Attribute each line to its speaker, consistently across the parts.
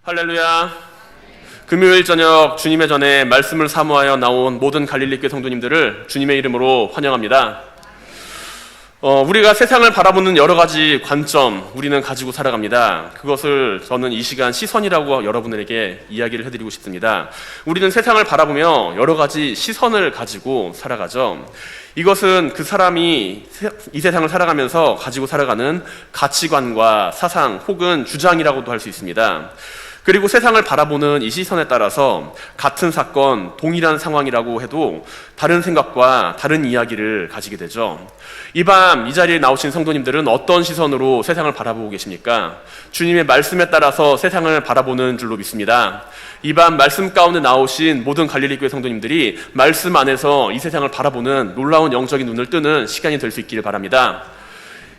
Speaker 1: 할렐루야. 금요일 저녁 주님의 전에 말씀을 사모하여 나온 모든 갈릴리교회 성도님들을 주님의 이름으로 환영합니다. 우리가 세상을 바라보는 여러 가지 관점 우리는 가지고 살아갑니다. 그것을 저는 이 시간 시선이라고 여러분에게 이야기를 해드리고 싶습니다. 우리는 세상을 바라보며 여러 가지 시선을 가지고 살아가죠. 이것은 그 사람이 이 세상을 살아가면서 가지고 살아가는 가치관과 사상 혹은 주장이라고도 할 수 있습니다. 그리고 세상을 바라보는 이 시선에 따라서 같은 사건, 동일한 상황이라고 해도 다른 생각과 다른 이야기를 가지게 되죠. 이 밤 이 자리에 나오신 성도님들은 어떤 시선으로 세상을 바라보고 계십니까? 주님의 말씀에 따라서 세상을 바라보는 줄로 믿습니다. 이 밤 말씀 가운데 나오신 모든 갈릴리교회 성도님들이 말씀 안에서 이 세상을 바라보는 놀라운 영적인 눈을 뜨는 시간이 될 수 있기를 바랍니다.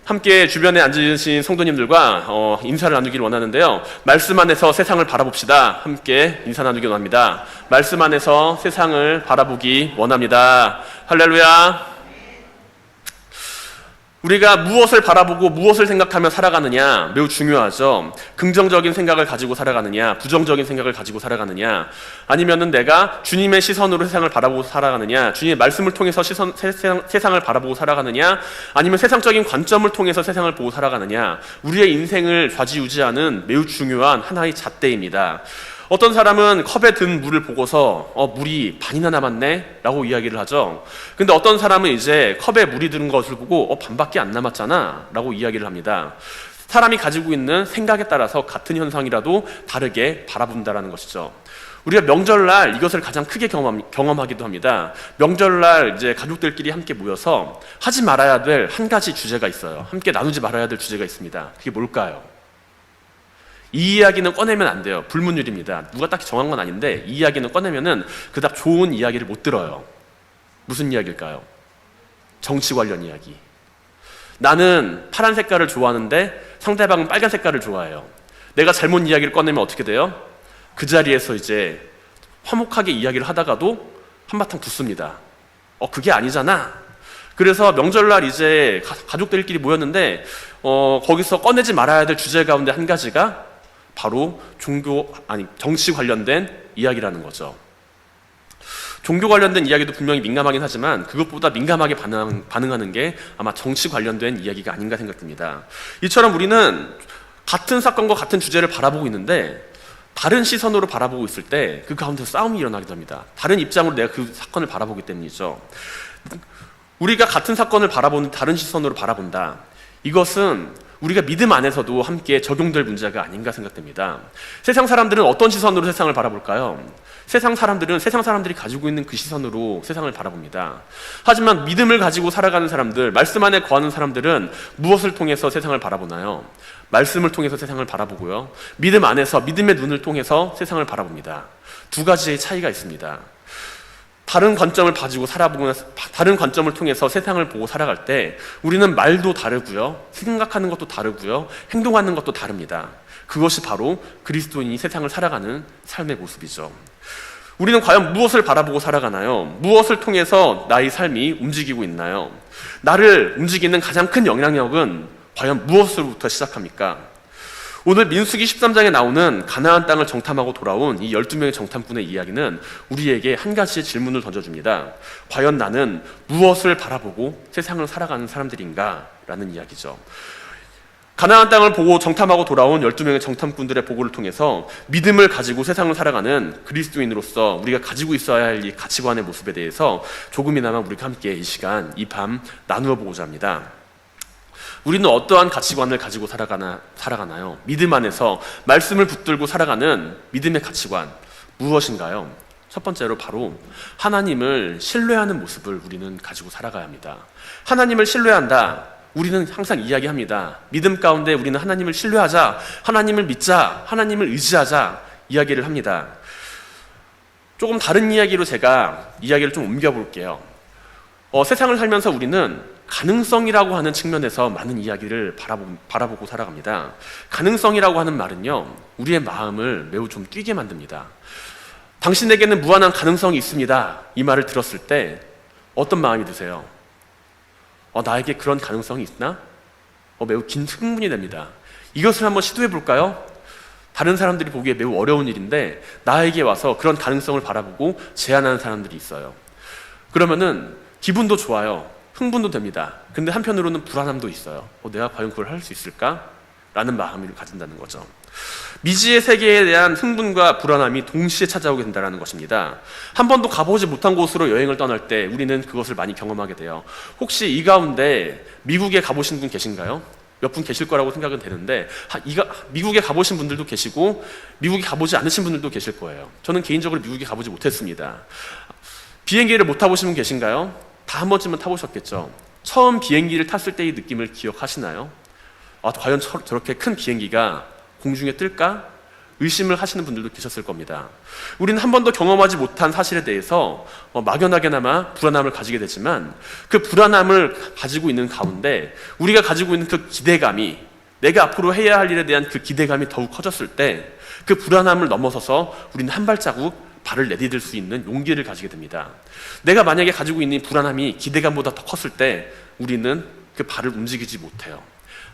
Speaker 1: 함께 주변에 앉으신 성도님들과 인사를 나누기를 원하는데요. 말씀 안에서 세상을 바라봅시다. 함께 인사 나누기 원합니다. 말씀 안에서 세상을 바라보기 원합니다. 할렐루야. 우리가 무엇을 바라보고 무엇을 생각하며 살아가느냐 매우 중요하죠. 긍정적인 생각을 가지고 살아가느냐, 부정적인 생각을 가지고 살아가느냐, 아니면은 내가 주님의 시선으로 세상을 바라보고 살아가느냐, 주님의 말씀을 통해서 세상을 바라보고 살아가느냐, 아니면 세상적인 관점을 통해서 세상을 보고 살아가느냐, 우리의 인생을 좌지우지하는 매우 중요한 하나의 잣대입니다. 어떤 사람은 컵에 든 물을 보고서 물이 반이나 남았네 라고 이야기를 하죠. 근데 어떤 사람은 이제 컵에 물이 든 것을 보고 반밖에 안 남았잖아 라고 이야기를 합니다. 사람이 가지고 있는 생각에 따라서 같은 현상이라도 다르게 바라본다는 것이죠. 우리가 명절날 이것을 가장 크게 경험하기도 합니다. 명절날 이제 가족들끼리 함께 모여서 하지 말아야 될 한 가지 주제가 있어요. 함께 나누지 말아야 될 주제가 있습니다. 그게 뭘까요? 이 이야기는 꺼내면 안 돼요. 불문율입니다. 누가 딱히 정한 건 아닌데 이 이야기는 꺼내면은 그닥 좋은 이야기를 못 들어요. 무슨 이야기일까요? 정치 관련 이야기. 나는 파란 색깔을 좋아하는데 상대방은 빨간 색깔을 좋아해요. 내가 잘못 이야기를 꺼내면 어떻게 돼요? 그 자리에서 이제 화목하게 이야기를 하다가도 한바탕 붙습니다. 그게 아니잖아. 그래서 명절날 이제 가족들끼리 모였는데 거기서 꺼내지 말아야 될 주제 가운데 한 가지가 바로 정치 관련된 이야기라는 거죠. 종교 관련된 이야기도 분명히 민감하긴 하지만 그것보다 민감하게 반응하는 게 아마 정치 관련된 이야기가 아닌가 생각됩니다. 이처럼 우리는 같은 사건과 같은 주제를 바라보고 있는데 다른 시선으로 바라보고 있을 때 그 가운데서 싸움이 일어나기도 합니다. 다른 입장으로 내가 그 사건을 바라보기 때문이죠. 우리가 같은 사건을 바라보는 다른 시선으로 바라본다. 이것은 우리가 믿음 안에서도 함께 적용될 문제가 아닌가 생각됩니다. 세상 사람들은 어떤 시선으로 세상을 바라볼까요? 세상 사람들이 가지고 있는 그 시선으로 세상을 바라봅니다. 하지만 믿음을 가지고 살아가는 사람들, 말씀 안에 거하는 사람들은 무엇을 통해서 세상을 바라보나요? 말씀을 통해서 세상을 바라보고요. 믿음 안에서 믿음의 눈을 통해서 세상을 바라봅니다. 두 가지의 차이가 있습니다. 다른 관점을 가지고 다른 관점을 통해서 세상을 보고 살아갈 때 우리는 말도 다르고요, 생각하는 것도 다르고요, 행동하는 것도 다릅니다. 그것이 바로 그리스도인이 세상을 살아가는 삶의 모습이죠. 우리는 과연 무엇을 바라보고 살아가나요? 무엇을 통해서 나의 삶이 움직이고 있나요? 나를 움직이는 가장 큰 영향력은 과연 무엇으로부터 시작합니까? 오늘 민수기 13장에 나오는 가나안 땅을 정탐하고 돌아온 이 12명의 정탐꾼의 이야기는 우리에게 한 가지의 질문을 던져줍니다. 과연 나는 무엇을 바라보고 세상을 살아가는 사람들인가? 라는 이야기죠. 가나안 땅을 보고 정탐하고 돌아온 12명의 정탐꾼들의 보고를 통해서 믿음을 가지고 세상을 살아가는 그리스도인으로서 우리가 가지고 있어야 할 이 가치관의 모습에 대해서 조금이나마 우리가 함께 이 시간, 이 밤 나누어 보고자 합니다. 우리는 어떠한 가치관을 가지고 살아가나요? 믿음 안에서 말씀을 붙들고 살아가는 믿음의 가치관 무엇인가요? 첫 번째로 바로 하나님을 신뢰하는 모습을 우리는 가지고 살아가야 합니다. 하나님을 신뢰한다. 우리는 항상 이야기합니다. 믿음 가운데 우리는 하나님을 신뢰하자, 하나님을 믿자, 하나님을 의지하자 이야기를 합니다. 조금 다른 이야기로 제가 이야기를 좀 옮겨볼게요. 세상을 살면서 우리는 가능성이라고 하는 측면에서 많은 이야기를 바라보고 살아갑니다. 가능성이라고 하는 말은요, 우리의 마음을 매우 좀 뛰게 만듭니다. 당신에게는 무한한 가능성이 있습니다. 이 말을 들었을 때 어떤 마음이 드세요? 나에게 그런 가능성이 있나? 매우 긴 흥분이 됩니다. 이것을 한번 시도해 볼까요? 다른 사람들이 보기에 매우 어려운 일인데 나에게 와서 그런 가능성을 바라보고 제안하는 사람들이 있어요. 그러면은 기분도 좋아요. 흥분도 됩니다. 근데 한편으로는 불안함도 있어요. 내가 과연 그걸 할 수 있을까? 라는 마음을 가진다는 거죠. 미지의 세계에 대한 흥분과 불안함이 동시에 찾아오게 된다는 것입니다. 한 번도 가보지 못한 곳으로 여행을 떠날 때 우리는 그것을 많이 경험하게 돼요. 혹시 이 가운데 미국에 가보신 분 계신가요? 몇 분 계실 거라고 생각은 되는데 미국에 가보신 분들도 계시고 미국에 가보지 않으신 분들도 계실 거예요. 저는 개인적으로 미국에 가보지 못했습니다. 비행기를 못 타보신 분 계신가요? 다 한 번쯤은 타보셨겠죠. 처음 비행기를 탔을 때의 느낌을 기억하시나요? 과연 저렇게 큰 비행기가 공중에 뜰까? 의심을 하시는 분들도 계셨을 겁니다. 우리는 한 번도 경험하지 못한 사실에 대해서 막연하게나마 불안함을 가지게 되지만 그 불안함을 가지고 있는 가운데 우리가 가지고 있는 그 기대감이, 내가 앞으로 해야 할 일에 대한 그 기대감이 더욱 커졌을 때 그 불안함을 넘어서서 우리는 한 발자국 발을 내디딜 수 있는 용기를 가지게 됩니다. 내가 만약에 가지고 있는 불안함이 기대감보다 더 컸을 때 우리는 그 발을 움직이지 못해요.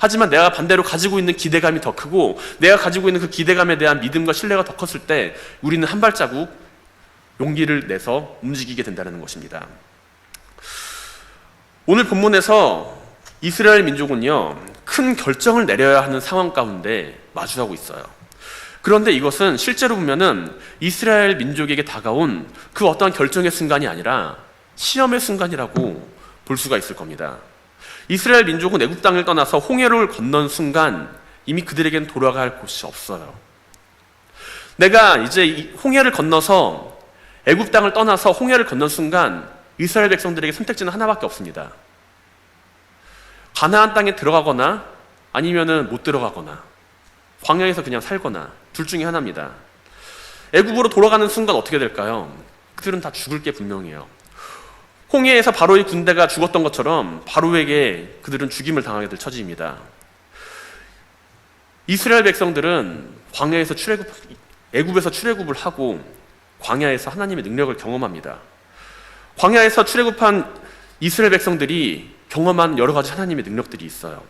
Speaker 1: 하지만 내가 반대로 가지고 있는 기대감이 더 크고 내가 가지고 있는 그 기대감에 대한 믿음과 신뢰가 더 컸을 때 우리는 한 발자국 용기를 내서 움직이게 된다는 것입니다. 오늘 본문에서 이스라엘 민족은요, 큰 결정을 내려야 하는 상황 가운데 마주하고 있어요. 그런데 이것은 실제로 보면은 이스라엘 민족에게 다가온 그 어떠한 결정의 순간이 아니라 시험의 순간이라고 볼 수가 있을 겁니다. 이스라엘 민족은 애굽 땅을 떠나서 홍해를 건넌 순간 이미 그들에게는 돌아갈 곳이 없어요. 내가 이제 이 홍해를 건너서 애굽 땅을 떠나서 홍해를 건넌 순간 이스라엘 백성들에게 선택지는 하나밖에 없습니다. 가나안 땅에 들어가거나 아니면은 못 들어가거나 광야에서 그냥 살거나 둘 중에 하나입니다. 애굽으로 돌아가는 순간 어떻게 될까요? 그들은 다 죽을 게 분명해요. 홍해에서 바로의 군대가 죽었던 것처럼 바로에게 그들은 죽임을 당하게 될 처지입니다. 이스라엘 백성들은 애굽에서 출애굽을 하고 광야에서 하나님의 능력을 경험합니다. 광야에서 출애굽한 이스라엘 백성들이 경험한 여러 가지 하나님의 능력들이 있어요.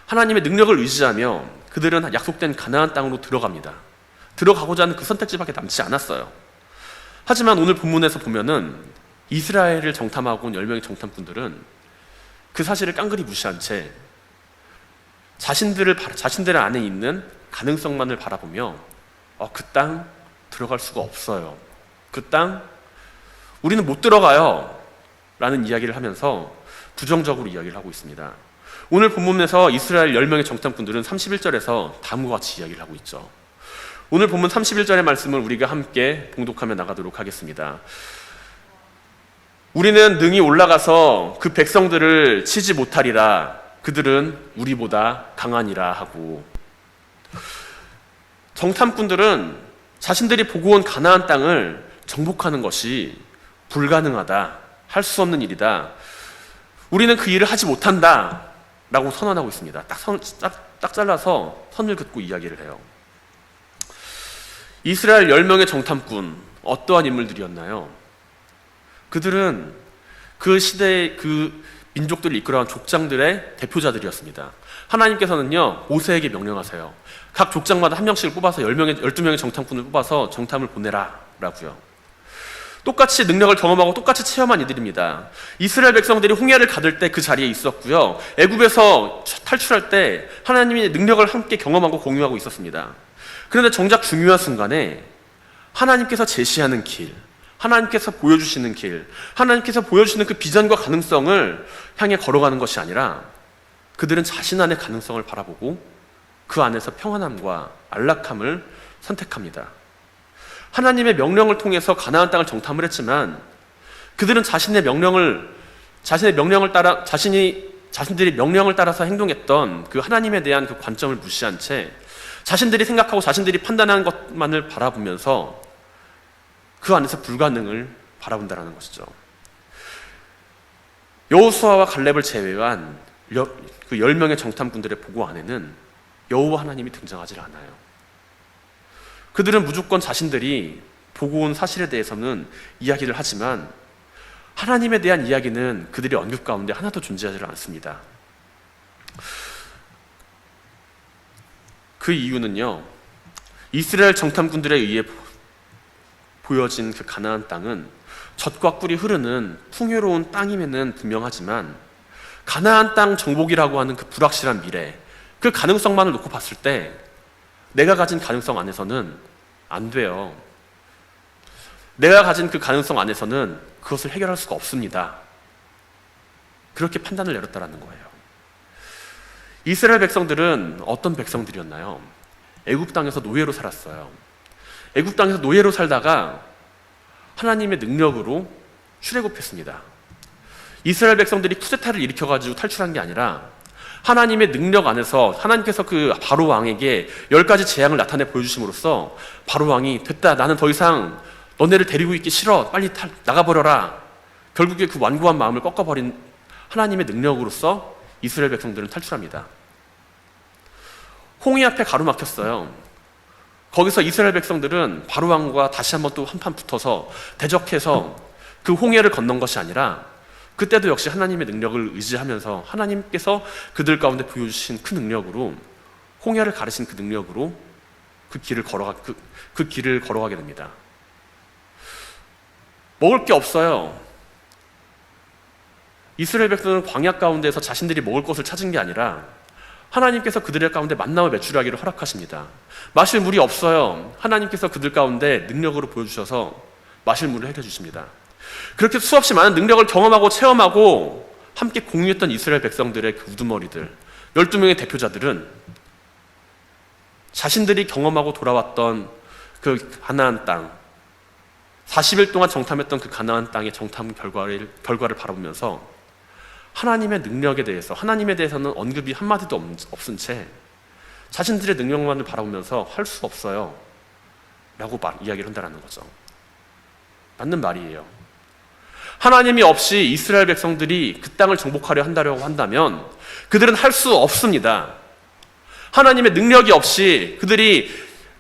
Speaker 1: 하나님의 능력을 의지하며 그들은 약속된 가나안 땅으로 들어갑니다. 들어가고자 하는 그 선택지밖에 남지 않았어요. 하지만 오늘 본문에서 보면은 이스라엘을 정탐하고 온 10명의 정탐꾼들은 그 사실을 깡그리 무시한 채 자신들 안에 있는 가능성만을 바라보며 그 땅 들어갈 수가 없어요. 그 땅 우리는 못 들어가요 라는 이야기를 하면서 부정적으로 이야기를 하고 있습니다. 오늘 본문에서 이스라엘 10명의 정탐꾼들은 31절에서 다음과 같이 이야기를 하고 있죠. 오늘 본문 31절의 말씀을 우리가 함께 봉독하며 나가도록 하겠습니다. 우리는 능히 올라가서 그 백성들을 치지 못하리라. 그들은 우리보다 강하니라 하고. 정탐꾼들은 자신들이 보고 온 가나안 땅을 정복하는 것이 불가능하다. 할 수 없는 일이다. 우리는 그 일을 하지 못한다. 라고 선언하고 있습니다. 딱 잘라서 선을 긋고 이야기를 해요. 이스라엘 10명의 정탐꾼, 어떠한 인물들이었나요? 그들은 그 시대의 그 민족들을 이끌어간 족장들의 대표자들이었습니다. 하나님께서는요, 모세에게 명령하세요. 각 족장마다 한 명씩을 뽑아서 12명의 정탐꾼을 뽑아서 정탐을 보내라 라고요. 똑같이 능력을 경험하고 똑같이 체험한 이들입니다. 이스라엘 백성들이 홍해를 가들 때 그 자리에 있었고요. 애굽에서 탈출할 때 하나님의 능력을 함께 경험하고 공유하고 있었습니다. 그런데 정작 중요한 순간에 하나님께서 제시하는 길, 하나님께서 보여주시는 길, 하나님께서 보여주시는 그 비전과 가능성을 향해 걸어가는 것이 아니라 그들은 자신 안의 가능성을 바라보고 그 안에서 평안함과 안락함을 선택합니다. 하나님의 명령을 통해서 가나안 땅을 정탐을 했지만 그들은 자신들이 명령을 따라서 행동했던 그 하나님에 대한 그 관점을 무시한 채 자신들이 생각하고 자신들이 판단하는 것만을 바라보면서 그 안에서 불가능을 바라본다는 것이죠. 여호수아와 갈렙을 제외한 그 10명의 정탐꾼들의 보고 안에는 여호와 하나님이 등장하지 않아요. 그들은 무조건 자신들이 보고 온 사실에 대해서는 이야기를 하지만 하나님에 대한 이야기는 그들의 언급 가운데 하나도 존재하지 않습니다. 그 이유는요, 이스라엘 정탐꾼들에 의해 보여진 그 가나안 땅은 젖과 꿀이 흐르는 풍요로운 땅임에는 분명하지만 가나안 땅 정복이라고 하는 그 불확실한 미래, 그 가능성만을 놓고 봤을 때 내가 가진 가능성 안에서는 안 돼요. 내가 가진 그 가능성 안에서는 그것을 해결할 수가 없습니다. 그렇게 판단을 내렸다라는 거예요. 이스라엘 백성들은 어떤 백성들이었나요? 애굽 땅에서 노예로 살았어요. 애굽 땅에서 노예로 살다가 하나님의 능력으로 출애굽했습니다. 이스라엘 백성들이 쿠데타를 일으켜가지고 탈출한 게 아니라 하나님의 능력 안에서 하나님께서 그 바로 왕에게 10가지 재앙을 나타내 보여주심으로써 바로 왕이 됐다, 나는 더 이상 너네를 데리고 있기 싫어, 빨리 나가버려라. 결국에 그 완고한 마음을 꺾어버린 하나님의 능력으로서 이스라엘 백성들은 탈출합니다. 홍해 앞에 가로막혔어요. 거기서 이스라엘 백성들은 바로 왕과 다시 한번 또 한판 붙어서 대적해서 그 홍해를 건넌 것이 아니라 그때도 역시 하나님의 능력을 의지하면서 하나님께서 그들 가운데 보여주신 그 능력으로, 홍해를 가르신 그 능력으로 그 길을 걸어가게 됩니다. 먹을 게 없어요. 이스라엘 백성은 광야 가운데서 자신들이 먹을 것을 찾은 게 아니라 하나님께서 그들의 가운데 만나와 메추라기를 허락하십니다. 마실 물이 없어요. 하나님께서 그들 가운데 능력으로 보여주셔서 마실 물을 해결해 주십니다. 그렇게 수없이 많은 능력을 경험하고 체험하고 함께 공유했던 이스라엘 백성들의 그 우두머리들, 12명의 대표자들은 자신들이 경험하고 돌아왔던 그 가나안 땅, 40일 동안 정탐했던 그 가나안 땅의 정탐 결과를 바라보면서 하나님의 능력에 대해서, 하나님에 대해서는 언급이 한마디도 없은 채 자신들의 능력만을 바라보면서 할 수 없어요 라고 이야기를 한다는 거죠. 맞는 말이에요. 하나님이 없이 이스라엘 백성들이 그 땅을 정복하려 한다면 그들은 할 수 없습니다. 하나님의 능력이 없이 그들이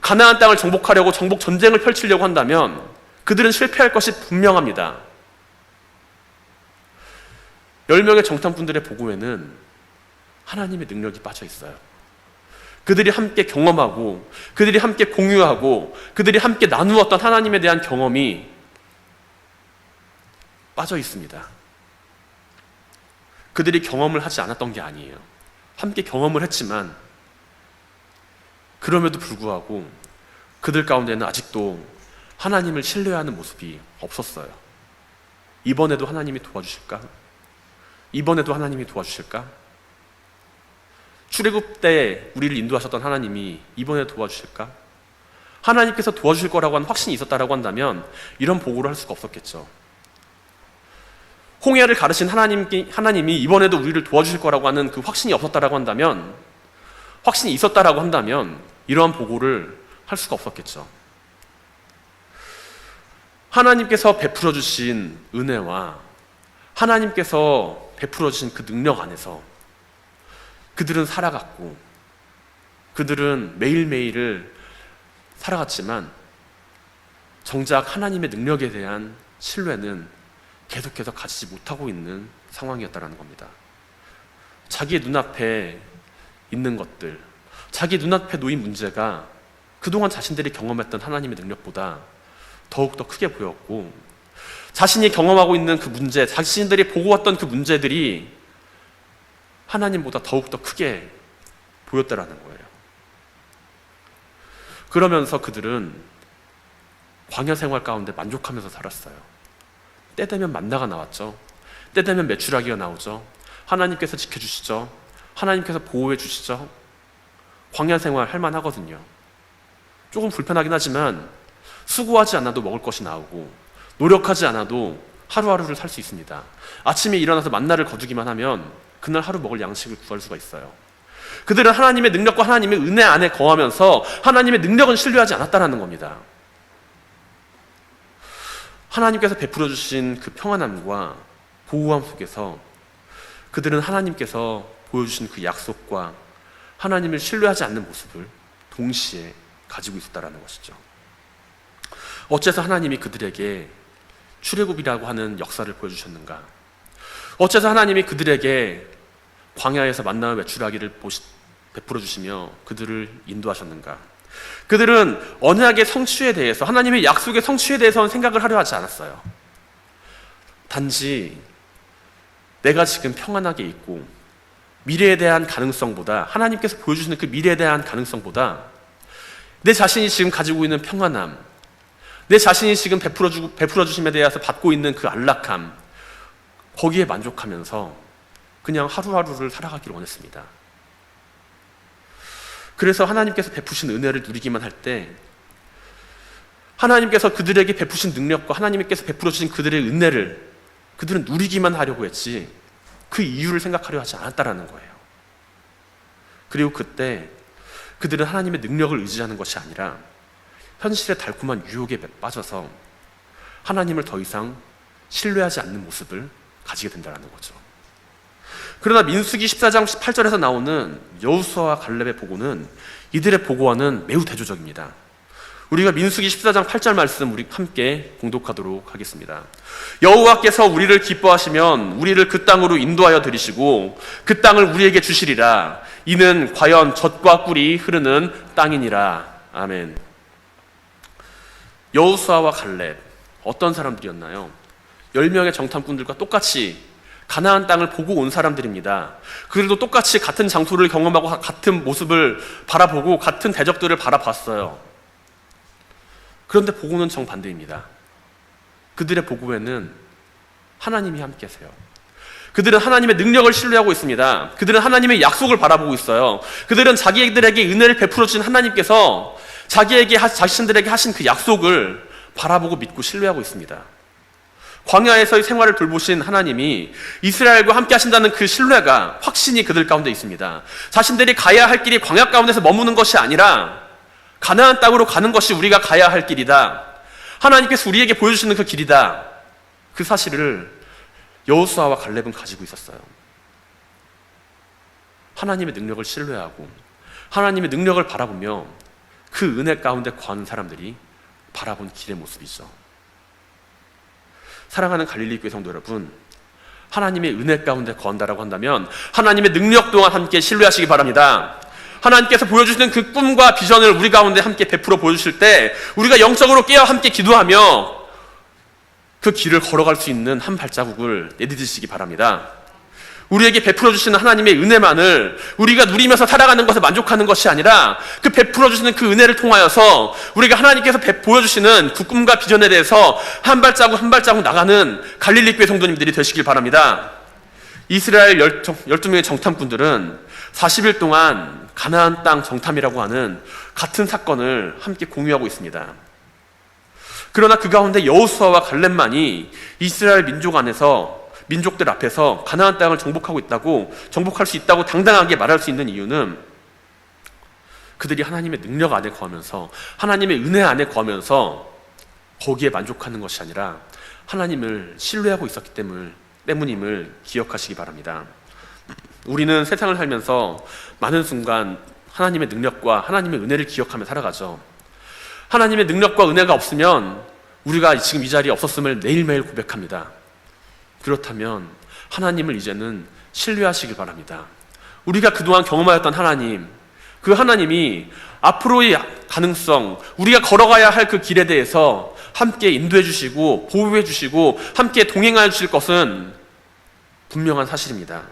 Speaker 1: 가나안 땅을 정복하려고 정복 전쟁을 펼치려고 한다면 그들은 실패할 것이 분명합니다. 10명의 정탐꾼들의 보고에는 하나님의 능력이 빠져 있어요. 그들이 함께 경험하고, 그들이 함께 공유하고, 그들이 함께 나누었던 하나님에 대한 경험이 빠져 있습니다. 그들이 경험을 하지 않았던 게 아니에요. 함께 경험을 했지만 그럼에도 불구하고 그들 가운데는 아직도 하나님을 신뢰하는 모습이 없었어요. 이번에도 하나님이 도와주실까? 이번에도 하나님이 도와주실까? 출애굽 때 우리를 인도하셨던 하나님이 이번에 도와주실까? 하나님께서 도와주실 거라고 하는 확신이 있었다라고 한다면 이런 보고를 할 수가 없었겠죠. 홍해를 가르신 하나님이 이번에도 우리를 도와주실 거라고 하는 그 확신이 없었다라고 한다면, 확신이 있었다라고 한다면 이러한 보고를 할 수가 없었겠죠. 하나님께서 베풀어 주신 은혜와 하나님께서 베풀어 주신 그 능력 안에서 그들은 살아갔고, 그들은 매일매일을 살아갔지만 정작 하나님의 능력에 대한 신뢰는 계속해서 가지지 못하고 있는 상황이었다는 겁니다. 자기의 눈앞에 있는 것들, 자기 눈앞에 놓인 문제가 그동안 자신들이 경험했던 하나님의 능력보다 더욱더 크게 보였고, 자신이 경험하고 있는 그 문제, 자신들이 보고 왔던 그 문제들이 하나님보다 더욱더 크게 보였다라는 거예요. 그러면서 그들은 광야 생활 가운데 만족하면서 살았어요. 때 되면 만나가 나왔죠. 때 되면 메추라기가 나오죠. 하나님께서 지켜주시죠. 하나님께서 보호해 주시죠. 광야 생활 할만하거든요. 조금 불편하긴 하지만 수고하지 않아도 먹을 것이 나오고, 노력하지 않아도 하루하루를 살 수 있습니다. 아침에 일어나서 만나를 거두기만 하면 그날 하루 먹을 양식을 구할 수가 있어요. 그들은 하나님의 능력과 하나님의 은혜 안에 거하면서 하나님의 능력은 신뢰하지 않았다는 겁니다. 하나님께서 베풀어 주신 그 평안함과 보호함 속에서 그들은 하나님께서 보여주신 그 약속과 하나님을 신뢰하지 않는 모습을 동시에 가지고 있었다는 것이죠. 어째서 하나님이 그들에게 출애굽이라고 하는 역사를 보여주셨는가? 어째서 하나님이 그들에게 광야에서 만나와 메추라기를 베풀어 주시며 그들을 인도하셨는가? 그들은 언약의 성취에 대해서, 하나님의 약속의 성취에 대해서는 생각을 하려 하지 않았어요. 단지 내가 지금 평안하게 있고 미래에 대한 가능성보다, 하나님께서 보여주시는 그 미래에 대한 가능성보다 내 자신이 지금 가지고 있는 평안함, 내 자신이 지금 베풀어 주심에 대해서 받고 있는 그 안락함, 거기에 만족하면서 그냥 하루하루를 살아가기를 원했습니다. 그래서 하나님께서 베푸신 은혜를 누리기만 할 때, 하나님께서 그들에게 베푸신 능력과 하나님께서 베풀어 주신 그들의 은혜를 그들은 누리기만 하려고 했지 그 이유를 생각하려 하지 않았다라는 거예요. 그리고 그때 그들은 하나님의 능력을 의지하는 것이 아니라 현실의 달콤한 유혹에 빠져서 하나님을 더 이상 신뢰하지 않는 모습을 가지게 된다는 거죠. 그러나 민수기 14장 18절에서 나오는 여호수아와 갈렙의 보고는 이들의 보고와는 매우 대조적입니다. 우리가 민수기 14장 8절 말씀 우리 함께 공독하도록 하겠습니다. 여호와께서 우리를 기뻐하시면 우리를 그 땅으로 인도하여 들이시고 그 땅을 우리에게 주시리라. 이는 과연 젖과 꿀이 흐르는 땅이니라. 아멘. 여호수아와 갈렙, 어떤 사람들이었나요? 10명의 정탐꾼들과 똑같이 가나안 땅을 보고 온 사람들입니다. 그들도 똑같이 같은 장소를 경험하고 같은 모습을 바라보고 같은 대적들을 바라봤어요. 그런데 보고는 정반대입니다. 그들의 보고에는 하나님이 함께 계세요. 그들은 하나님의 능력을 신뢰하고 있습니다. 그들은 하나님의 약속을 바라보고 있어요. 그들은 자기들에게 은혜를 베풀어 주신 하나님께서 자신들에게 하신 그 약속을 바라보고 믿고 신뢰하고 있습니다. 광야에서의 생활을 돌보신 하나님이 이스라엘과 함께 하신다는 그 신뢰가, 확신이 그들 가운데 있습니다. 자신들이 가야 할 길이 광야 가운데서 머무는 것이 아니라 가나안 땅으로 가는 것이 우리가 가야 할 길이다. 하나님께서 우리에게 보여주시는 그 길이다. 그 사실을 여호수아와 갈렙은 가지고 있었어요. 하나님의 능력을 신뢰하고 하나님의 능력을 바라보며 그 은혜 가운데 거하는 사람들이 바라본 길의 모습이죠. 사랑하는 갈릴리 교회 성도 여러분, 하나님의 은혜 가운데 거한다라고 한다면 하나님의 능력 또한 함께 신뢰하시기 바랍니다. 하나님께서 보여주시는 그 꿈과 비전을 우리 가운데 함께 베풀어 보여주실 때 우리가 영적으로 깨어 함께 기도하며 그 길을 걸어갈 수 있는 한 발자국을 내디디시기 바랍니다. 우리에게 베풀어 주시는 하나님의 은혜만을 우리가 누리면서 살아가는 것에 만족하는 것이 아니라 그 베풀어 주시는 그 은혜를 통하여서 우리가 하나님께서 보여주시는 그 꿈과 비전에 대해서 한 발자국 한 발자국 나가는 갈릴리 교회 성도님들이 되시길 바랍니다. 이스라엘 12명의 정탐꾼들은 40일 동안 가나안 땅 정탐이라고 하는 같은 사건을 함께 공유하고 있습니다. 그러나 그 가운데 여호수아와 갈렙만이 이스라엘 민족들 앞에서 가나안 땅을 정복할 수 있다고 당당하게 말할 수 있는 이유는 그들이 하나님의 능력 안에 거하면서 하나님의 은혜 안에 거하면서 거기에 만족하는 것이 아니라 하나님을 신뢰하고 있었기 때문임을 기억하시기 바랍니다. 우리는 세상을 살면서 많은 순간 하나님의 능력과 하나님의 은혜를 기억하며 살아가죠. 하나님의 능력과 은혜가 없으면 우리가 지금 이 자리에 없었음을 매일매일 고백합니다. 그렇다면 하나님을 이제는 신뢰하시길 바랍니다. 우리가 그동안 경험하였던 하나님, 그 하나님이 앞으로의 가능성, 우리가 걸어가야 할 그 길에 대해서 함께 인도해 주시고 보호해 주시고 함께 동행하여 주실 것은 분명한 사실입니다.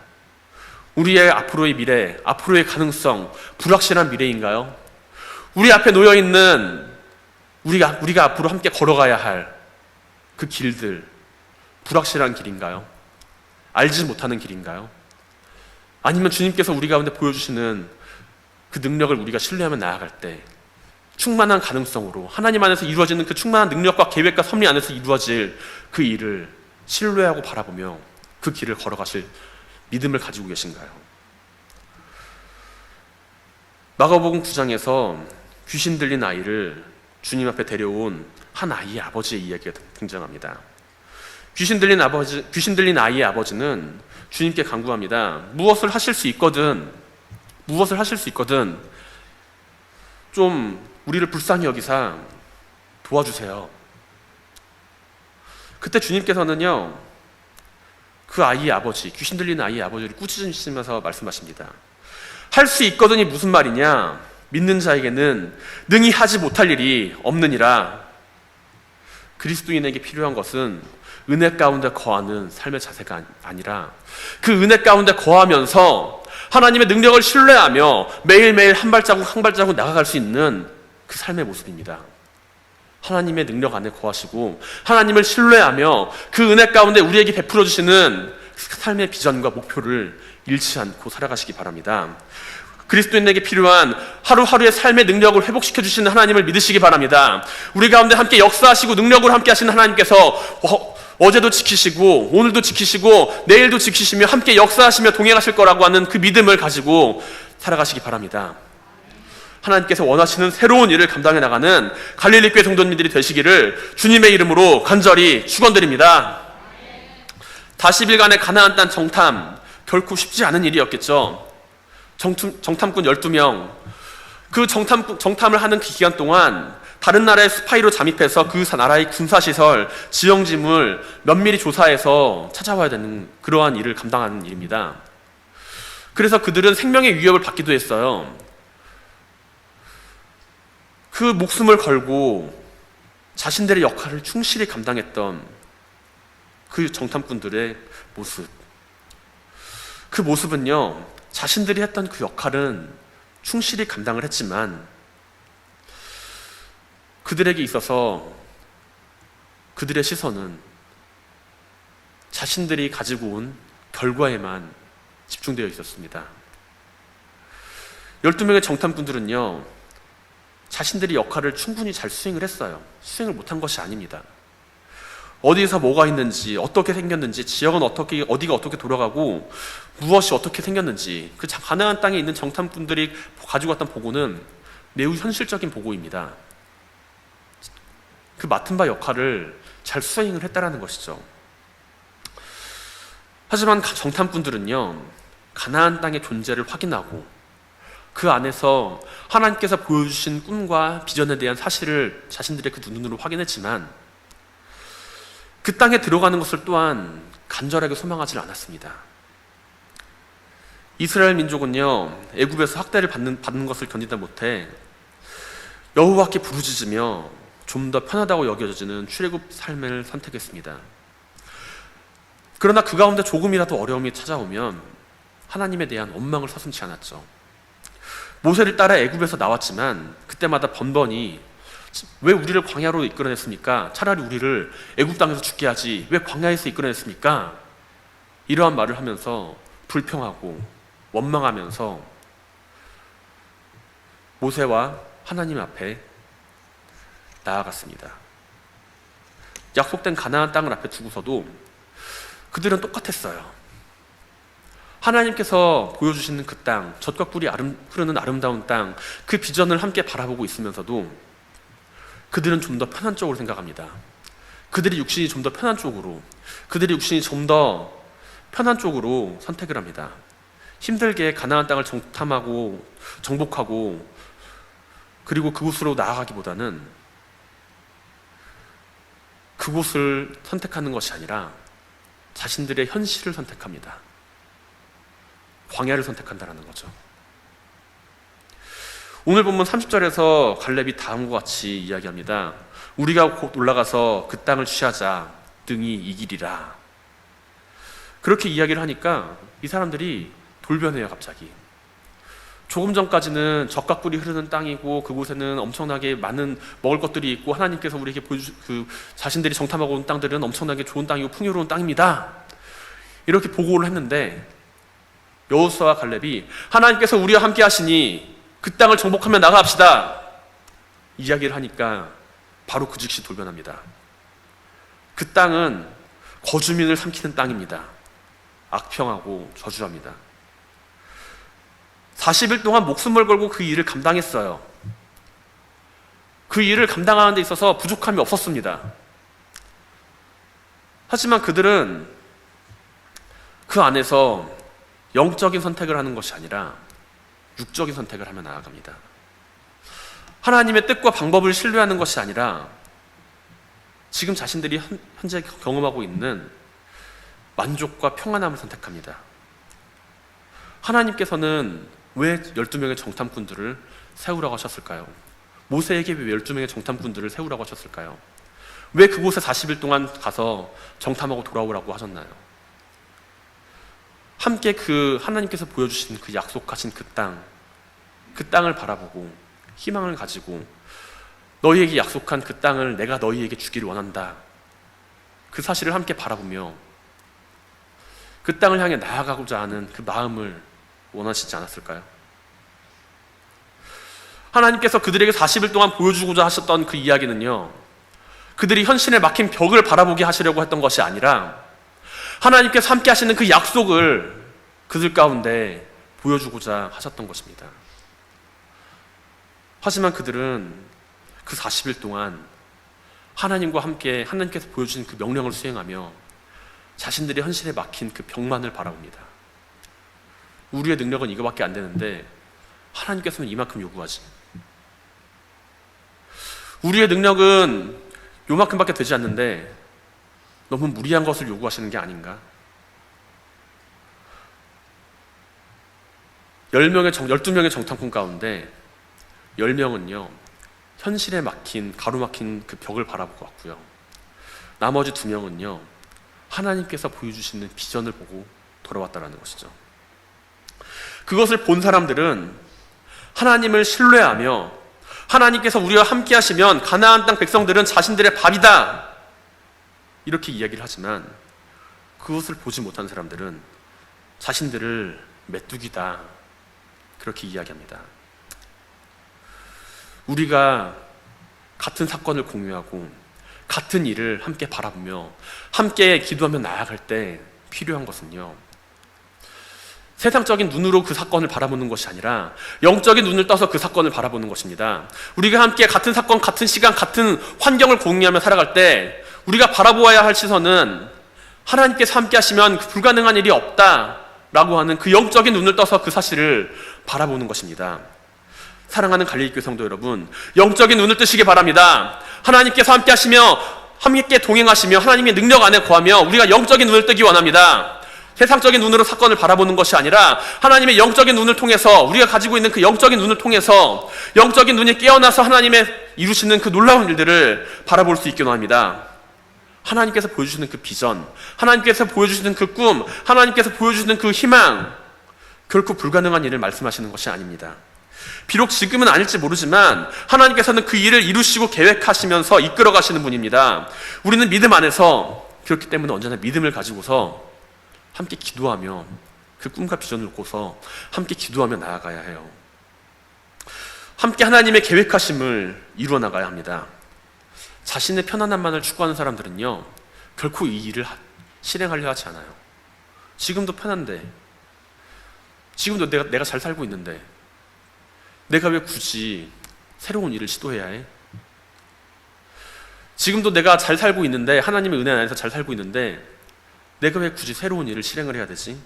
Speaker 1: 우리의 앞으로의 미래, 앞으로의 가능성, 불확실한 미래인가요? 우리 앞에 놓여있는 우리가 앞으로 함께 걸어가야 할 그 길들, 불확실한 길인가요? 알지 못하는 길인가요? 아니면 주님께서 우리 가운데 보여주시는 그 능력을 우리가 신뢰하며 나아갈 때 충만한 가능성으로 하나님 안에서 이루어지는 그 충만한 능력과 계획과 섭리 안에서 이루어질 그 일을 신뢰하고 바라보며 그 길을 걸어가실 믿음을 가지고 계신가요? 마가복음 9장에서 귀신 들린 아이를 주님 앞에 데려온 한 아이의 아버지의 이야기가 등장합니다. 귀신 들린 아이의 아버지는 주님께 간구합니다. 무엇을 하실 수 있거든 좀 우리를 불쌍히 여기사 도와주세요. 그때 주님께서는요, 그 아이의 아버지, 귀신 들린 아이의 아버지를 꾸짖으시면서 말씀하십니다. 할 수 있거든이 무슨 말이냐? 믿는 자에게는 능히 하지 못할 일이 없느니라. 그리스도인에게 필요한 것은 은혜 가운데 거하는 삶의 자세가 아니라 그 은혜 가운데 거하면서 하나님의 능력을 신뢰하며 매일매일 한 발자국 한 발자국 나아갈 수 있는 그 삶의 모습입니다. 하나님의 능력 안에 거하시고 하나님을 신뢰하며 그 은혜 가운데 우리에게 베풀어 주시는 삶의 비전과 목표를 잃지 않고 살아가시기 바랍니다. 그리스도인에게 필요한 하루하루의 삶의 능력을 회복시켜 주시는 하나님을 믿으시기 바랍니다. 우리 가운데 함께 역사하시고 능력으로 함께 하시는 하나님께서 어제도 지키시고 오늘도 지키시고 내일도 지키시며 함께 역사하시며 동행하실 거라고 하는 그 믿음을 가지고 살아가시기 바랍니다. 하나님께서 원하시는 새로운 일을 감당해 나가는 갈릴리 교회 성도님들이 되시기를 주님의 이름으로 간절히 축원드립니다. 40일간의 가나안 땅 정탐, 결코 쉽지 않은 일이었겠죠. 정탐꾼 12명, 그 정탐을 하는 그 기간 동안 다른 나라의 스파이로 잠입해서 그 나라의 군사시설, 지형지물 면밀히 조사해서 찾아와야 되는 그러한 일을 감당하는 일입니다. 그래서 그들은 생명의 위협을 받기도 했어요. 그 목숨을 걸고 자신들의 역할을 충실히 감당했던 그 정탐꾼들의 모습, 그 모습은요, 자신들이 했던 그 역할은 충실히 감당을 했지만 그들에게 있어서 그들의 시선은 자신들이 가지고 온 결과에만 집중되어 있었습니다. 12명의 정탐꾼들은요, 자신들이 역할을 충분히 잘 수행을 했어요. 수행을 못한 것이 아닙니다. 어디에서 뭐가 있는지, 어떻게 생겼는지, 지역은 어디가 어떻게 돌아가고 무엇이 어떻게 생겼는지, 그 가나안 땅에 있는 정탐꾼들이 가지고 왔던 보고는 매우 현실적인 보고입니다. 그 맡은 바 역할을 잘 수행을 했다라는 것이죠. 하지만 정탐꾼들은요, 가나안 땅의 존재를 확인하고 그 안에서 하나님께서 보여주신 꿈과 비전에 대한 사실을 자신들의 그 눈으로 확인했지만 그 땅에 들어가는 것을 또한 간절하게 소망하지 않았습니다. 이스라엘 민족은요, 애굽에서 학대를 받는 것을 견디다 못해 여호와께 부르짖으며 좀 더 편하다고 여겨지는 출애굽 삶을 선택했습니다. 그러나 그 가운데 조금이라도 어려움이 찾아오면 하나님에 대한 원망을 서슴지 않았죠. 모세를 따라 애굽에서 나왔지만 그때마다 번번이 왜 우리를 광야로 이끌어냈습니까? 차라리 우리를 애굽 땅에서 죽게 하지 왜 광야에서 이끌어냈습니까? 이러한 말을 하면서 불평하고 원망하면서 모세와 하나님 앞에 나아갔습니다. 약속된 가나안 땅을 앞에 두고서도 그들은 똑같았어요. 하나님께서 보여주시는 그 땅, 젖과 꿀이 흐르는 아름다운 땅, 그 비전을 함께 바라보고 있으면서도 그들은 좀 더 편한 쪽으로 생각합니다. 그들의 육신이 좀 더 편한 쪽으로, 그들의 육신이 좀 더 편한 쪽으로 선택을 합니다. 힘들게 가나안 땅을 정탐하고 정복하고 그리고 그곳으로 나아가기보다는 그곳을 선택하는 것이 아니라 자신들의 현실을 선택합니다. 광야를 선택한다는 거죠. 오늘 본문 30절에서 갈렙이 다음과 같이 이야기합니다. 우리가 곧 올라가서 그 땅을 취하자, 능히 이기리라. 그렇게 이야기를 하니까 이 사람들이 돌변해요. 갑자기 조금 전까지는 젖과 꿀이 흐르는 땅이고 그곳에는 엄청나게 많은 먹을 것들이 있고 하나님께서 우리에게 자신들이 정탐하고 온 땅들은 엄청나게 좋은 땅이고 풍요로운 땅입니다, 이렇게 보고를 했는데 여호수아와 갈렙이 하나님께서 우리와 함께 하시니 그 땅을 정복하며 나가합시다 이야기를 하니까 바로 그 즉시 돌변합니다. 그 땅은 거주민을 삼키는 땅입니다. 악평하고 저주합니다. 40일 동안 목숨을 걸고 그 일을 감당했어요. 그 일을 감당하는 데 있어서 부족함이 없었습니다. 하지만 그들은 그 안에서 영적인 선택을 하는 것이 아니라 육적인 선택을 하며 나아갑니다. 하나님의 뜻과 방법을 신뢰하는 것이 아니라 지금 자신들이 현재 경험하고 있는 만족과 평안함을 선택합니다. 하나님께서는 왜 12명의 정탐꾼들을 세우라고 하셨을까요? 모세에게 왜 12명의 정탐꾼들을 세우라고 하셨을까요? 왜 그곳에 40일 동안 가서 정탐하고 돌아오라고 하셨나요? 함께 그 하나님께서 보여주신 그 약속하신 그 땅을 바라보고 희망을 가지고 너희에게 약속한 그 땅을 내가 너희에게 주기를 원한다. 그 사실을 함께 바라보며 그 땅을 향해 나아가고자 하는 그 마음을 원하시지 않았을까요? 하나님께서 그들에게 40일 동안 보여주고자 하셨던 그 이야기는요, 그들이 현실에 막힌 벽을 바라보게 하시려고 했던 것이 아니라 하나님께서 함께 하시는 그 약속을 그들 가운데 보여주고자 하셨던 것입니다. 하지만 그들은 그 40일 동안 하나님과 함께 하나님께서 보여주신 그 명령을 수행하며 자신들이 현실에 막힌 그 벽만을 바라봅니다. 우리의 능력은 이거밖에 안 되는데 하나님께서는 이만큼 요구하지. 우리의 능력은 요만큼밖에 되지 않는데 너무 무리한 것을 요구하시는 게 아닌가? 12명의 정탐꾼 가운데 10명은요 현실에 막힌 가로막힌 그 벽을 바라보고 왔고요, 나머지 2명은요 하나님께서 보여주시는 비전을 보고 돌아왔다는 것이죠. 그것을 본 사람들은 하나님을 신뢰하며 하나님께서 우리와 함께 하시면 가나안 땅 백성들은 자신들의 밥이다 이렇게 이야기를 하지만, 그것을 보지 못한 사람들은 자신들을 메뚜기다 그렇게 이야기합니다. 우리가 같은 사건을 공유하고 같은 일을 함께 바라보며 함께 기도하며 나아갈 때 필요한 것은요, 세상적인 눈으로 그 사건을 바라보는 것이 아니라 영적인 눈을 떠서 그 사건을 바라보는 것입니다. 우리가 함께 같은 사건, 같은 시간, 같은 환경을 공유하며 살아갈 때 우리가 바라보아야 할 시선은 하나님께서 함께 하시면 불가능한 일이 없다라고 하는 그 영적인 눈을 떠서 그 사실을 바라보는 것입니다. 사랑하는 갈릴리교회 성도 여러분, 영적인 눈을 뜨시기 바랍니다. 하나님께서 함께 하시며 함께 동행하시며 하나님의 능력 안에 거하며 우리가 영적인 눈을 뜨기 원합니다. 세상적인 눈으로 사건을 바라보는 것이 아니라 하나님의 영적인 눈을 통해서, 우리가 가지고 있는 그 영적인 눈을 통해서 영적인 눈이 깨어나서 하나님의 이루시는 그 놀라운 일들을 바라볼 수 있게 원합니다. 하나님께서 보여주시는 그 비전, 하나님께서 보여주시는 그 꿈, 하나님께서 보여주시는 그 희망, 결코 불가능한 일을 말씀하시는 것이 아닙니다. 비록 지금은 아닐지 모르지만 하나님께서는 그 일을 이루시고 계획하시면서 이끌어 가시는 분입니다. 우리는 믿음 안에서, 그렇기 때문에 언제나 믿음을 가지고서 함께 기도하며 그 꿈과 비전을 놓고서 함께 기도하며 나아가야 해요. 함께 하나님의 계획하심을 이루어 나가야 합니다. 자신의 편안함만을 추구하는 사람들은요 결코 이 일을 실행하려 하지 않아요. 지금도 편한데, 지금도 내가 잘 살고 있는데 내가 왜 굳이 새로운 일을 시도해야 해? 지금도 내가 잘 살고 있는데, 하나님의 은혜 안에서 잘 살고 있는데 내가 왜 굳이 새로운 일을 실행을 해야 되지?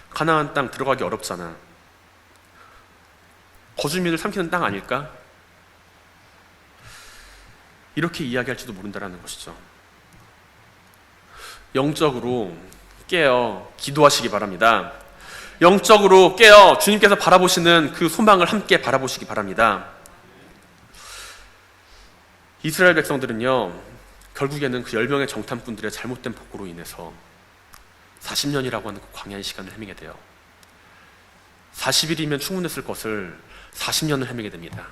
Speaker 1: 가나안 땅 들어가기 어렵잖아. 거주민을 삼키는 땅 아닐까? 이렇게 이야기할지도 모른다는 것이죠. 영적으로 깨어 기도하시기 바랍니다. 영적으로 깨어 주님께서 바라보시는 그 소망을 함께 바라보시기 바랍니다. 이스라엘 백성들은요 결국에는 그 10명의 정탐꾼들의 잘못된 보고로 인해서 40년이라고 하는 그 광야의 시간을 헤매게 돼요. 40일이면 충분했을 것을 40년을 헤매게 됩니다.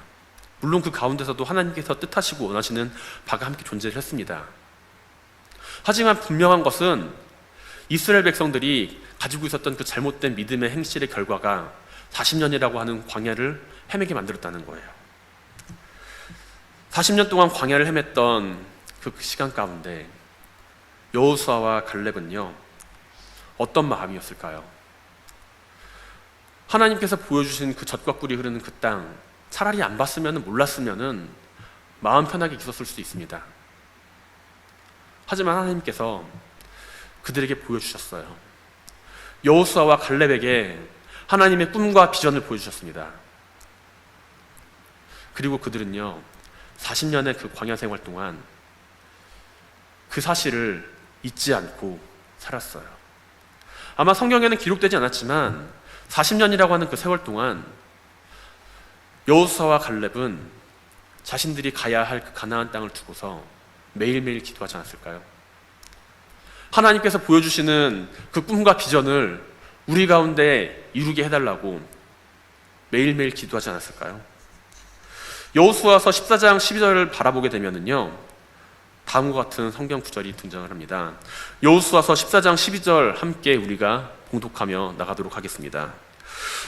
Speaker 1: 물론 그 가운데서도 하나님께서 뜻하시고 원하시는 바가 함께 존재를 했습니다. 하지만 분명한 것은 이스라엘 백성들이 가지고 있었던 그 잘못된 믿음의 행실의 결과가 40년이라고 하는 광야를 헤매게 만들었다는 거예요. 40년 동안 광야를 헤맸던 그 시간 가운데 여호수아와 갈렙은요 어떤 마음이었을까요? 하나님께서 보여주신 그 젖과 꿀이 흐르는 그 땅, 차라리 안 봤으면, 몰랐으면 마음 편하게 있었을 수도 있습니다. 하지만 하나님께서 그들에게 보여주셨어요. 여호수아와 갈렙에게 하나님의 꿈과 비전을 보여주셨습니다. 그리고 그들은요 40년의 그 광야 생활 동안 그 사실을 잊지 않고 살았어요. 아마 성경에는 기록되지 않았지만 40년이라고 하는 그 세월 동안 여호수아와 갈렙은 자신들이 가야 할 그 가나안 땅을 두고서 매일매일 기도하지 않았을까요? 하나님께서 보여주시는 그 꿈과 비전을 우리 가운데 이루게 해달라고 매일매일 기도하지 않았을까요? 여호수아서 14장 12절을 바라보게 되면은요, 다음과 같은 성경 구절이 등장을 합니다. 여호수아서 14장 12절 함께 우리가 봉독하며 나가도록 하겠습니다.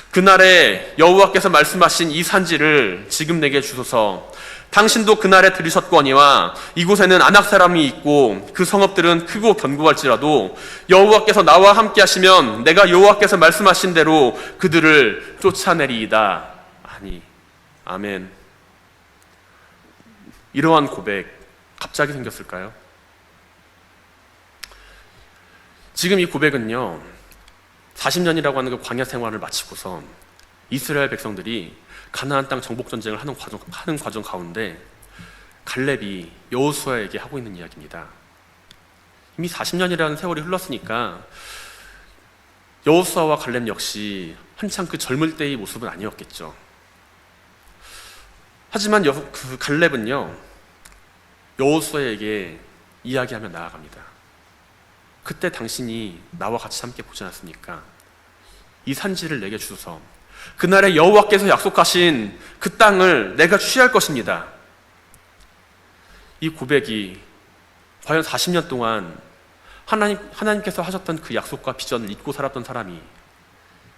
Speaker 1: 그날에 여호와께서 말씀하신 이 산지를 지금 내게 주소서. 당신도 그날에 들으셨거니와 이곳에는 아낙 사람이 있고 그 성읍들은 크고 견고할지라도 여호와께서 나와 함께 하시면 내가 여호와께서 말씀하신 대로 그들을 쫓아내리이다. 아니, 아멘. 이러한 고백 갑자기 생겼을까요? 지금 이 고백은요, 40년이라고 하는 그 광야 생활을 마치고서 이스라엘 백성들이 가나안 땅 정복 전쟁을 하는 과정 가운데 갈렙이 여호수아에게 하고 있는 이야기입니다. 이미 40년이라는 세월이 흘렀으니까 여호수아와 갈렙 역시 한창 그 젊을 때의 모습은 아니었겠죠. 하지만 그 갈렙은요, 여호수아에게 이야기하며 나아갑니다. 그때 당신이 나와 같이 함께 보지 않았습니까? 이 산지를 내게 주소서. 그날에 여호와께서 약속하신 그 땅을 내가 취할 것입니다. 이 고백이 과연 40년 동안 하나님께서 하셨던 그 약속과 비전을 잊고 살았던 사람이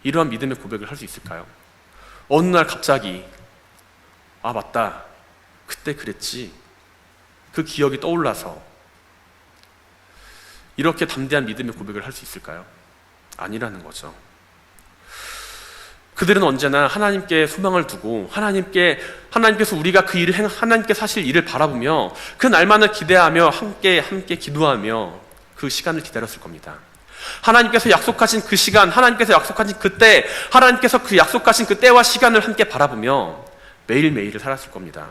Speaker 1: 이러한 믿음의 고백을 할 수 있을까요? 어느 날 갑자기 아 맞다, 그때 그랬지, 그 기억이 떠올라서 이렇게 담대한 믿음의 고백을 할 수 있을까요? 아니라는 거죠. 그들은 언제나 하나님께 소망을 두고 하나님께서 우리가 그 일을 하나님께 사실 일을 바라보며 그 날만을 기대하며 함께 기도하며 그 시간을 기다렸을 겁니다. 하나님께서 약속하신 그 시간, 하나님께서 약속하신 그때, 하나님께서 그 약속하신 그 때와 시간을 함께 바라보며 매일매일을 살았을 겁니다.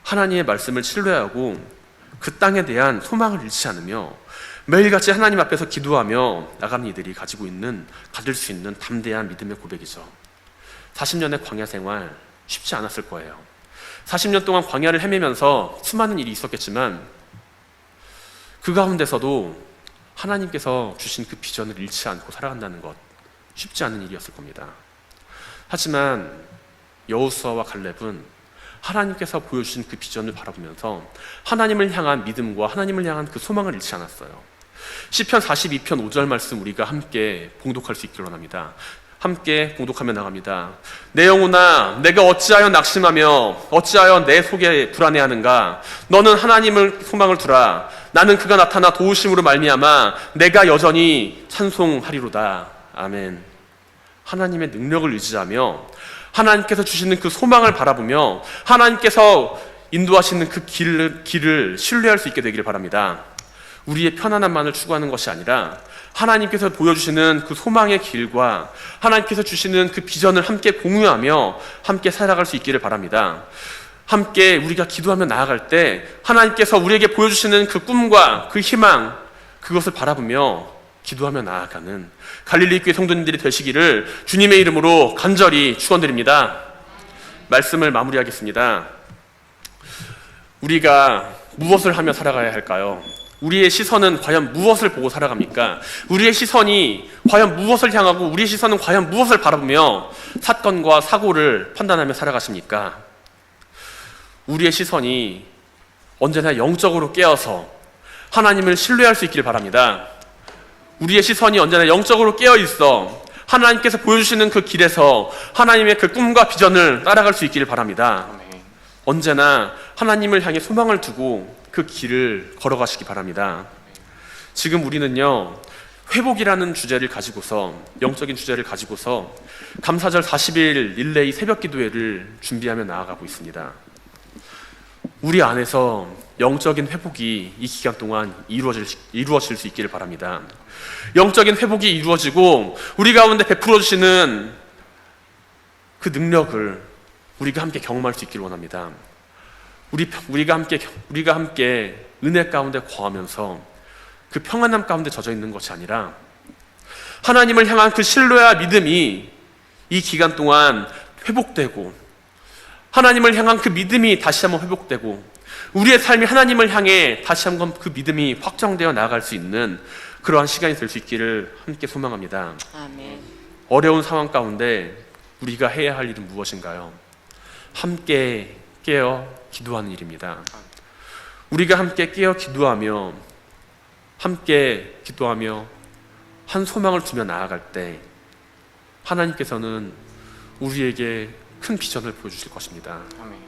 Speaker 1: 하나님의 말씀을 신뢰하고 그 땅에 대한 소망을 잃지 않으며 매일같이 하나님 앞에서 기도하며 나가는 이들이 가질 수 있는 담대한 믿음의 고백이죠. 40년의 광야 생활 쉽지 않았을 거예요. 40년 동안 광야를 헤매면서 수많은 일이 있었겠지만 그 가운데서도 하나님께서 주신 그 비전을 잃지 않고 살아간다는 것 쉽지 않은 일이었을 겁니다. 하지만 여호수아와 갈렙은 하나님께서 보여주신 그 비전을 바라보면서 하나님을 향한 믿음과 하나님을 향한 그 소망을 잃지 않았어요. 시편 42편 5절 말씀 우리가 함께 봉독할 수 있기를 원합니다. 함께 봉독하며 나갑니다. 내 영혼아, 내가 어찌하여 낙심하며 어찌하여 내 속에 불안해하는가? 너는 하나님을 소망을 두라. 나는 그가 나타나 도우심으로 말미암아 내가 여전히 찬송하리로다. 아멘. 하나님의 능력을 의지하며 하나님께서 주시는 그 소망을 바라보며 하나님께서 인도하시는 그 길을 신뢰할 수 있게 되기를 바랍니다. 우리의 편안함만을 추구하는 것이 아니라 하나님께서 보여주시는 그 소망의 길과 하나님께서 주시는 그 비전을 함께 공유하며 함께 살아갈 수 있기를 바랍니다. 함께 우리가 기도하며 나아갈 때 하나님께서 우리에게 보여주시는 그 꿈과 그 희망, 그것을 바라보며 기도하며 나아가는 갈릴리 교회 성도님들이 되시기를 주님의 이름으로 간절히 축원드립니다. 말씀을 마무리하겠습니다. 우리가 무엇을 하며 살아가야 할까요? 우리의 시선은 과연 무엇을 보고 살아갑니까? 우리의 시선이 과연 무엇을 향하고 우리의 시선은 과연 무엇을 바라보며 사건과 사고를 판단하며 살아가십니까? 우리의 시선이 언제나 영적으로 깨어서 하나님을 신뢰할 수 있기를 바랍니다. 우리의 시선이 언제나 영적으로 깨어있어 하나님께서 보여주시는 그 길에서 하나님의 그 꿈과 비전을 따라갈 수 있기를 바랍니다. 언제나 하나님을 향해 소망을 두고 그 길을 걸어가시기 바랍니다. 지금 우리는요, 회복이라는 주제를 가지고서, 영적인 주제를 가지고서 감사절 40일 릴레이 새벽 기도회를 준비하며 나아가고 있습니다. 우리 안에서 영적인 회복이 이 기간 동안 이루어질 수 있기를 바랍니다. 영적인 회복이 이루어지고 우리 가운데 베풀어 주시는 그 능력을 우리가 함께 경험할 수 있기를 원합니다. 우리가 함께 은혜 가운데 거하면서 그 평안함 가운데 젖어 있는 것이 아니라 하나님을 향한 그 신뢰와 믿음이 이 기간 동안 회복되고, 하나님을 향한 그 믿음이 다시 한번 회복되고, 우리의 삶이 하나님을 향해 다시 한번 그 믿음이 확정되어 나아갈 수 있는 그러한 시간이 될 수 있기를 함께 소망합니다.
Speaker 2: 아멘.
Speaker 1: 어려운 상황 가운데 우리가 해야 할 일은 무엇인가요? 함께 깨어 기도하는 일입니다. 우리가 함께 깨어 기도하며, 함께 기도하며 한 소망을 두며 나아갈 때 하나님께서는 우리에게 큰 비전을 보여주실 것입니다.
Speaker 2: 아멘.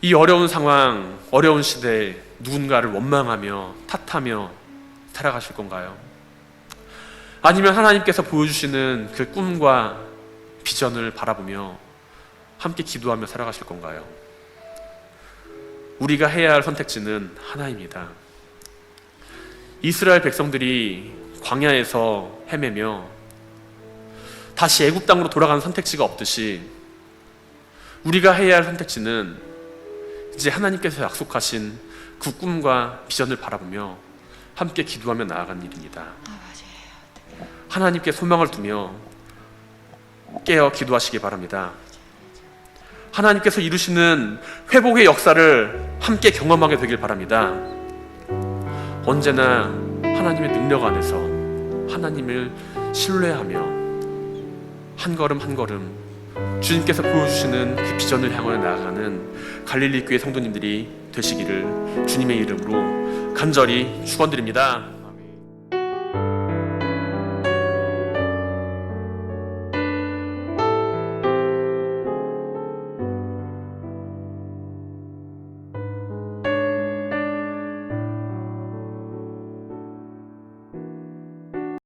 Speaker 1: 이 어려운 상황, 어려운 시대에 누군가를 원망하며 탓하며 살아가실 건가요? 아니면 하나님께서 보여주시는 그 꿈과 비전을 바라보며 함께 기도하며 살아가실 건가요? 우리가 해야 할 선택지는 하나입니다. 이스라엘 백성들이 광야에서 헤매며 다시 애굽 땅으로 돌아가는 선택지가 없듯이 우리가 해야 할 선택지는 이제 하나님께서 약속하신 그 꿈과 비전을 바라보며 함께 기도하며 나아가는 일입니다. 하나님께 소망을 두며 깨어 기도하시기 바랍니다. 하나님께서 이루시는 회복의 역사를 함께 경험하게 되길 바랍니다. 언제나 하나님의 능력 안에서 하나님을 신뢰하며 한 걸음 한 걸음 주님께서 보여주시는 그 비전을 향하여 나아가는 갈릴리 교회 성도님들이 되시기를 주님의 이름으로 간절히 축원드립니다.